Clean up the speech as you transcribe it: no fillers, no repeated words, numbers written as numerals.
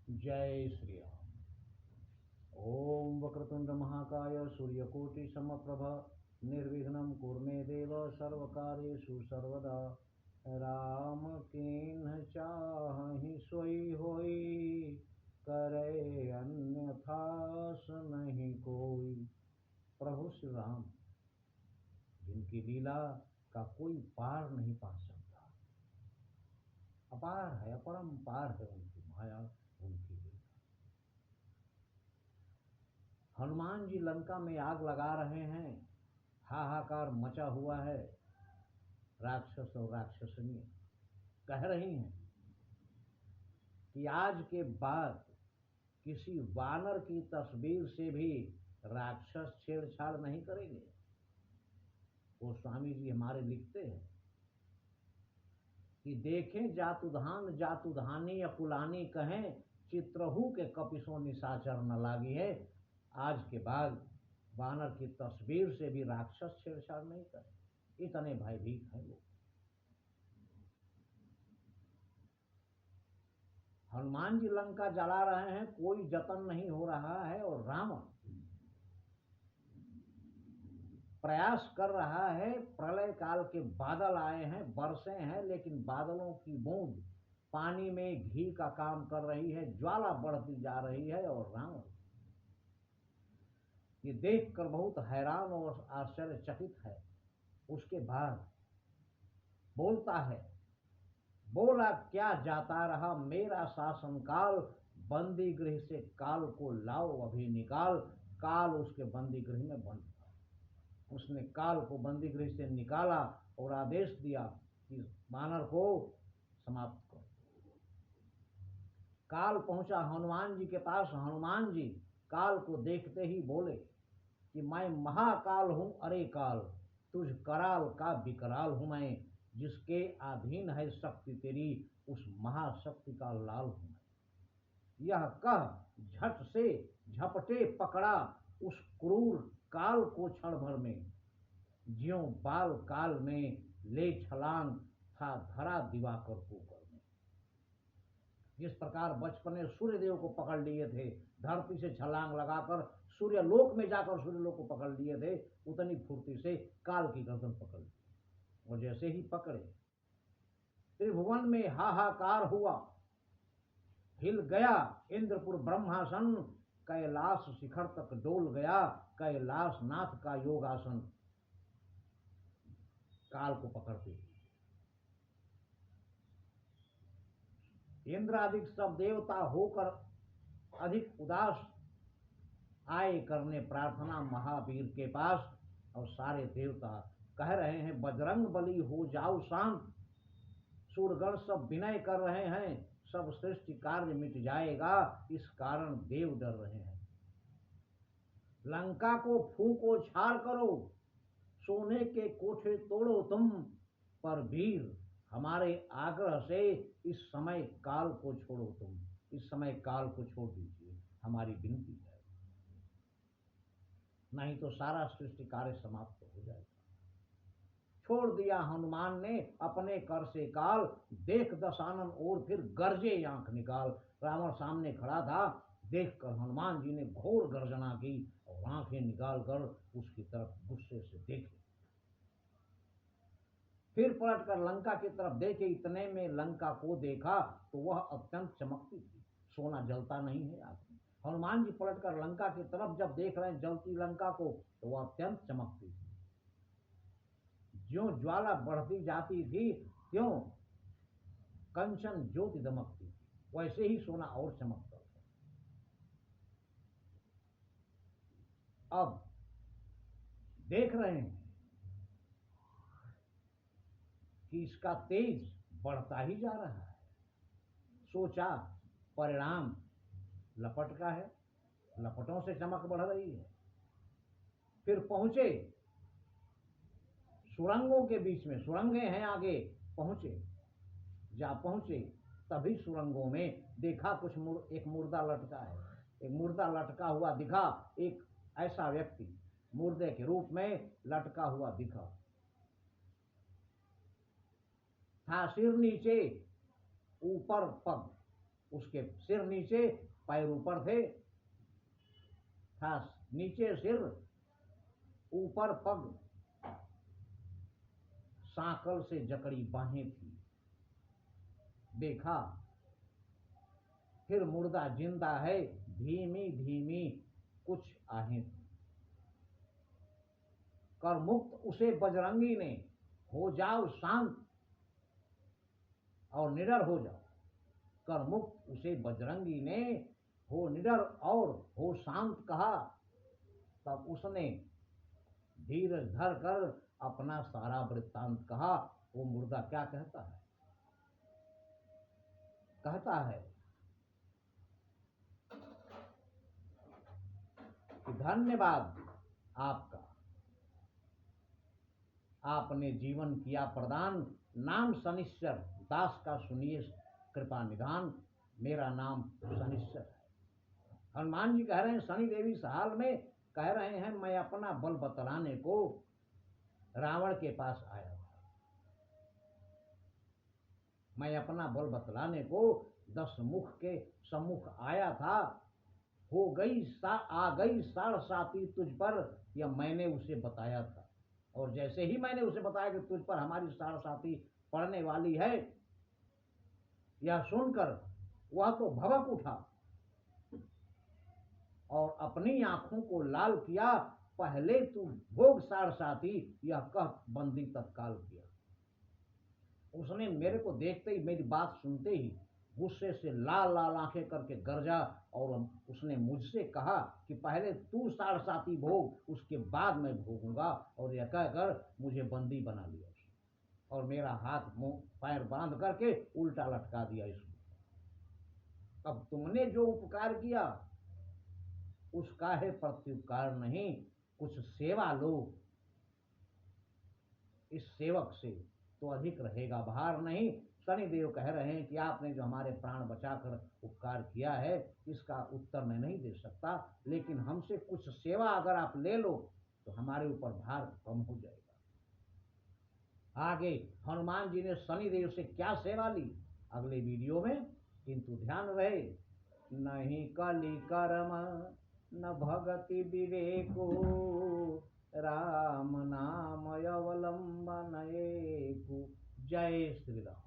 जय श्री राम। ओम वक्रतुंड महाकाय सूर्यकोटि समप्रभ निर्विघ्नं कुरु देव सर्वकार्येषु सर्वदा। राम किन्ह चाहि सोई होई, करे अन्यथा नहीं कोई। प्रभु श्री राम जिनकी लीला का कोई पार नहीं पा सकता, अपार है, अपरंपार है उनकी माया, उनकी लीला। हनुमान जी लंका में आग लगा रहे हैं, हाहाकार मचा हुआ है। राक्षस और राक्षसनी कह रही हैं कि आज के बाद किसी वानर की तस्वीर से भी राक्षस छेड़छाड़ नहीं करेंगे। वो स्वामी जी हमारे लिखते हैं कि देखें जातुधान जातुधानी अकुलानी कहें, चित्रहू के कपिसों निशाचर न लागी है। आज के बाद वानर की तस्वीर से भी राक्षस छेड़छाड़ नहीं करे, इतने भयभीत हैं लोग। हनुमान जी लंका जला रहे हैं, कोई जतन नहीं हो रहा है, और रावण प्रयास कर रहा है। प्रलय काल के बादल आए हैं, बरसे हैं, लेकिन बादलों की बूंद पानी में घी का काम कर रही है, ज्वाला बढ़ती जा रही है। और रावण ये देखकर बहुत हैरान और आश्चर्यचकित है। उसके बाद बोलता है, बोला क्या जाता रहा मेरा शासन काल, बंदी गृह से काल को लाओ अभी निकाल। काल उसके बंदी गृह में बंद था। उसने काल को बंदी गृह से निकाला और आदेश दिया कि वानर को समाप्त करो। काल पहुंचा हनुमान जी के पास। हनुमान जी काल को देखते ही बोले कि मैं महाकाल हूं, अरे काल तुझ कराल का विकराल हूं मैं। जिसके अधीन है शक्ति तेरी, उस महाशक्ति का लाल हूं मैं। यह कह झट से झपटे पकड़ा उस क्रूर काल को क्षण भर में। ज्यों बाल काल में ले छलांग था धरा दिवाकर कुकर में। जिस प्रकार बचपन में सूर्य देव को पकड़ लिए थे, धरती से छलांग लगाकर सूर्य लोक में जाकर सूर्य लोक को पकड़ लिए थे, उतनी फुर्ती से काल की गर्दन पकड़ ली। और जैसे ही पकड़े, त्रिभुवन में हाहाकार हुआ, हिल गया इंद्रपुर ब्रह्मासन। कैलाश शिखर तक डोल गया कैलाश नाथ का योगासन। काल को पकड़ते इंद्र आदि सब देवता होकर अधिक उदास आए करने प्रार्थना महावीर के पास। और सारे देवता कह रहे हैं, बजरंग बली हो जाओ शांत। सूरगण सब विनय कर रहे हैं, सब सृष्टि कार्य मिट जाएगा, इस कारण देव डर रहे हैं। लंका को फूको छार करो, सोने के कोठे तोड़ो तुम। पर वीर हमारे आग्रह से इस समय काल को छोड़ो तुम। इस समय काल को छोड़ दीजिए, हमारी विनती है, नहीं तो सारा सृष्टि कार्य समाप्त हो जाएगा। छोड़ दिया हनुमान ने अपने कर से काल, देख दशानन और फिर गरजे आंख निकाल। रावण सामने खड़ा था, देखकर हनुमान जी ने घोर गर्जना की और आंखें निकालकर उसकी तरफ गुस्से से देखे। फिर पलटकर लंका की तरफ देखे, इतने में लंका को देखा तो वह अत्यंत चमकती थी, सोना जलता नहीं है आग में। हनुमान जी पलटकर लंका की तरफ जब देख रहे हैं जलती लंका को, तो वह अत्यंत चमकती थी। ज्यों ज्वाला बढ़ती जाती थी, त्यों कंचन ज्योति दमकती थी, वैसे ही सोना और चमकता था। अब देख रहे हैं कि इसका तेज बढ़ता ही जा रहा है। सोचा परिणाम लपट का है, लपटों से चमक बढ़ रही है। फिर पहुंचे सुरंगों के बीच में, सुरंगें हैं आगे, पहुंचे। जा पहुंचे तभी सुरंगों में देखा कुछ एक मुर्दा लटका है। एक मुर्दा लटका हुआ दिखा, एक ऐसा व्यक्ति मुर्दे के रूप में लटका हुआ दिखा। था सिर नीचे, ऊपर पग, उसके सिर नीचे पैर ऊपर थे, था नीचे सिर ऊपर पग, सांकल से जकड़ी बाहें थी। देखा फिर मुर्दा जिंदा है, धीमी धीमी कुछ आहें थी। कर मुक्त उसे बजरंगी ने, हो जाओ शांत और निडर हो जाओ। कर मुक्त उसे बजरंगी ने, हो निडर और हो शांत कहा। तब उसने धीरज धर कर अपना सारा वृत्तांत कहा। वो मुर्दा क्या कहता है? कहता है कि धन्यवाद आपका, आपने जीवन किया प्रदान। नाम शनिश्चर, दास का सुनिए कृपा निधान। मेरा नाम शनिश्चर है। हनुमान जी कह रहे हैं, शनि देवी इस हाल में कह रहे हैं, मैं अपना बल बतलाने को रावण के पास आया था। मैं अपना बल बतलाने को 10 मुख के सम्मुख आया था। आ गई साढ़साती तुझ पर, यह मैंने उसे बताया था। और जैसे ही मैंने उसे बताया कि तुझ पर हमारी साढ़साती पड़ने वाली है, यह सुनकर वह तो भड़क उठा और अपनी आंखों को लाल किया। पहले तू भोग साढ़साती, यह कह बंदी तत्काल किया। उसने मेरे को देखते ही, मेरी बात सुनते ही गुस्से से लाल लाल आंखें करके गरजा और उसने मुझसे कहा कि पहले तू साढ़साती भोग, उसके बाद मैं भोगूंगा। और यह कहकर मुझे बंदी बना लिया और मेरा हाथ मुंह पैर बांध करके उल्टा लटका दिया इसको। अब तुमने जो उपकार किया उसका है प्रत्युपकार नहीं, कुछ सेवा लो, इस सेवक से तो अधिक रहेगा भार नहीं। शनिदेव कह रहे हैं कि आपने जो हमारे प्राण बचाकर उपकार किया है, इसका उत्तर मैं नहीं दे सकता, लेकिन हमसे कुछ सेवा अगर आप ले लो तो हमारे ऊपर भार कम हो जाएगा। आगे हनुमान जी ने शनिदेव से क्या सेवा ली अगले वीडियो में, किंतु ध्यान रहे, नहीं कली कर्म न भगति विवेको, राम नाम अवलंबन एकु। जय श्री राम।